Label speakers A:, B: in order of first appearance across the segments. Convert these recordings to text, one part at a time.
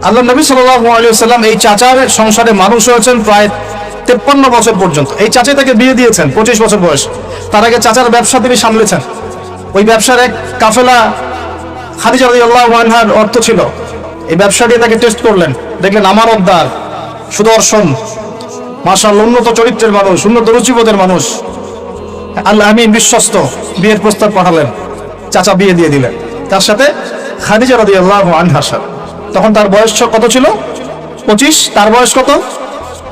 A: আল্লাহ নবী সাল্লাল্লাহু আলাইহি ওয়াসাল্লাম এই চাচার সংসারে মানুষ হয়েছেন প্রায় 53 বছর পর্যন্ত। এই চাচাই তাকে বিয়ে দিয়েছেন 25 বছর বয়স। তার আগে চাচার ব্যবসা তিনি সামলেছেন। ওই ব্যবসার এক কাফেলা খাদিজা রাদিয়াল্লাহু আনহার অর্থ ছিল। এই ব্যবসা দিয়ে তাকে টেস্ট করলেন, দেখলেন আমানতদার, সুদর্শন, মাশাআল্লাহ উন্নত চরিত্রের মানুষ, উন্নত রুচিবোধের মানুষ, আল্লাহ আমিন, বিশ্বস্ত। বিয়ের প্রস্তাব পাঠালেন, চাচা বিয়ে দিয়ে দিলেন তার সাথে, খাদিজা রাদিয়াল্লাহু আনহার সাথে। তখন তার বয়স কত ছিল? 25। তার বয়স কত?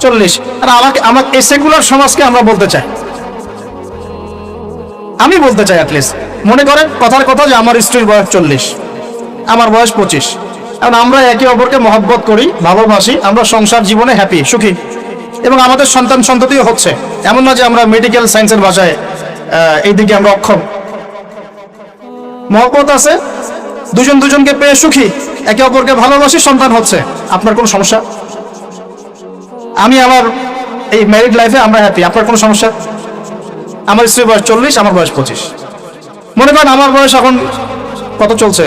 A: 40। আর আমাকে এই সেকুলার সমাজকে আমরা বলতে চাই, আমি বলতে চাই অ্যাটলিস্ট, মনে করেন কথার কথা যে আমার স্ত্রীর বয়স 40, আমার বয়স 25। এখন আমরা একে অপরকে মহব্বত করি, ভালোবাসি, আমরা সংসার জীবনে হ্যাপি, সুখী, এবং আমাদের সন্তান সন্ততিও হচ্ছে। এমন না যে আমরা মেডিকেল সায়েন্সের ভাষায় এইদিকে আমরা অক্ষম। মহব্বত আছে, দুজন দুজনকে পেয়ে সুখী, একে অপরকে ভালোবাসি, সন্তান হচ্ছে। আপনার কোনো সমস্যা? আমি আমার এই ম্যারিড লাইফে আমরা হ্যাপি, আপনার কোনো সমস্যা? আমার স্ত্রীর বয়স 40, আমার বয়স 25। মনে করেন আমার বয়স এখন কত চলছে?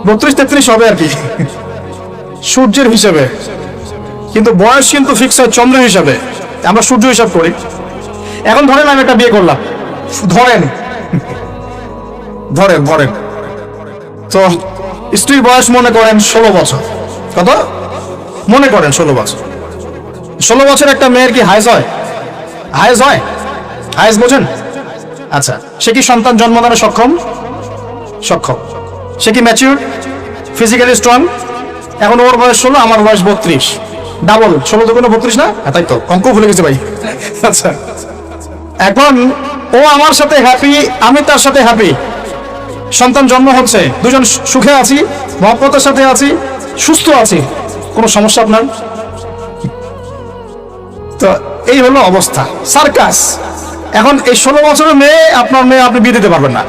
A: 32-33 হবে আর কি, সূর্যের হিসেবে। কিন্তু বয়স কিন্তু ফিক্স হয় চন্দ্র হিসাবে, আমরা সূর্য হিসাব করি। এখন ধরেন আমি একটা বিয়ে করলাম, ধরেন ধরেন ধরেন তো স্ত্রীর বয়স মনে করেন 16 বছর। কত? মনে করেন 16 বছর। 16 বছর একটা মেয়ের কি হায়েজ হয়? হায়েজ হয়? হায়েজ বোঝেন? আচ্ছা, সে কি সন্তান জন্মদানে সক্ষম? সক্ষম। সে কি ম্যাচিউর, ফিজিক্যালি স্ট্রং? এখন ওর বয়স 16, আমার বয়স 32, ডাবল। 16 দুগুণ 32 না? তাই তো, অঙ্ক ভুলে গেছে ভাই। আচ্ছা, এখন ও আমার সাথে হ্যাপি, আমি তার সাথে হ্যাপি, সন্তান জন্ম হচ্ছে, দুজন সুখে আছি, মহব্বতের সাথে আছি, সুস্থ আছি। কোনো সমস্যা আপনার? তো এই হলো অবস্থা, সার্কাস। এখন এই 16 বছরের মেয়ে, আপনার মেয়ে, আপনি বিয়ে দিতে পারবেন না।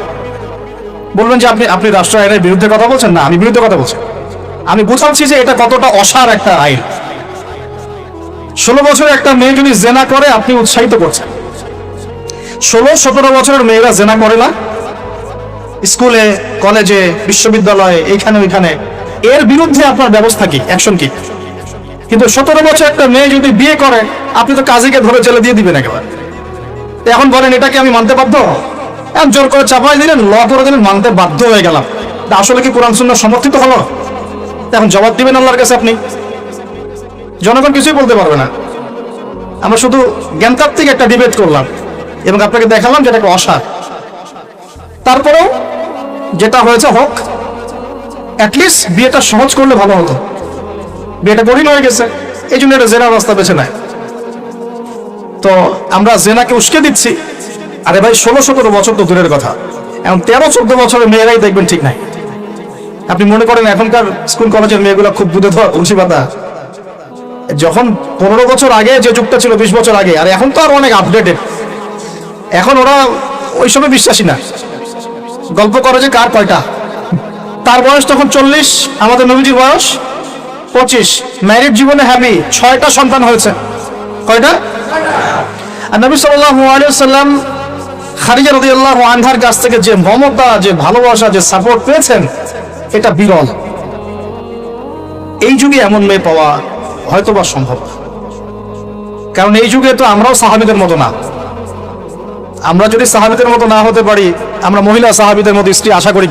A: বলবেন যে আপনি রাষ্ট্র আইনের বিরুদ্ধে কথা বলছেন। না, আমি বিরুদ্ধে কথা বলছি। আমি বোঝাচ্ছি যে এটা কতটা অসার একটা আইন। 16 বছরের একটা মেয়ে যদি জেনা করে, আপনি উৎসাহিত করছেন। 16-17 বছরের মেয়েরা জেনা করে না? স্কুলে, কলেজে, বিশ্ববিদ্যালয়ে, এইখানে ওইখানে, এর বিরুদ্ধে আপনার ব্যবস্থা কি, অ্যাকশন কি? কিন্তু 17 বছর একটা মেয়ে যদি বিয়ে করে, আপনি তো কাজীকে ধরে জেলে দিয়ে দিবেন একেবারে। এখন বলেন এটাকে আমি মানতে বাধ্য? এখন জোর করে চাপাই দিলেন, ল করে দিলেন, মানতে বাধ্য হয়ে গেলাম। আসলে কি কোরআন সুন্নাহ সমর্থিত হলো? এখন জবাব দিবেন আল্লাহর কাছে আপনি? জনগণ কিছুই বলতে পারবে না। আমরা শুধু জ্ঞানতাত্ত্বিক একটা ডিবেট করলাম এবং আপনাকে দেখালাম যে এটাকে অসার। তারপরেও যেটা হয়েছে হোক, অ্যাটলিস্ট বিয়েটা সহজ করলে ভালো হতো। বিয়েটা কঠিন হয়ে গেছে, এই জন্য এটা জেনার রাস্তা বেছে নেয়। তো আমরা জেনাকে উস্কে দিচ্ছি। আরে ভাই, 16-17 বছর তো দূরের কথা, এখন 13-14 বছরের মেয়েরাই দেখবেন ঠিক নাই। আপনি মনে করেন এখনকার স্কুল কলেজের মেয়েগুলো খুব বুঝে উলসি পাতা? যখন 15 বছর আগে যে যুগটা ছিল, 20 বছর আগে, আর এখন তো আর অনেক আপডেটেড। এখন ওরা ওই সময় বিশ্বাসী না। গল্প করে যে কার কয়টা, তার বয়স তখন 40, আমাদের নবীজির বয়স 25। ম্যারিড জীবনে হ্যাপি, 6টা সন্তান হয়েছে। কয়টা? আর নবী সাল্লাল্লাহু আলাইহি ওয়াসাল্লাম খাদিজা রাদিয়াল্লাহু আনহার কাছ থেকে যে মমতা, যে ভালোবাসা, যে সাপোর্ট পেয়েছেন, এটা বিরল। এই যুগে এমন মেয়ে পাওয়া হয়তোবা সম্ভব না, কারণ এই যুগে তো আমরাও সাহাবীদের মতো না। আমরা যদি সাহাবীদের মতো না হতে পারি, আমরা মহিলা সাহাবীদের মতো স্ত্রী আশা করি।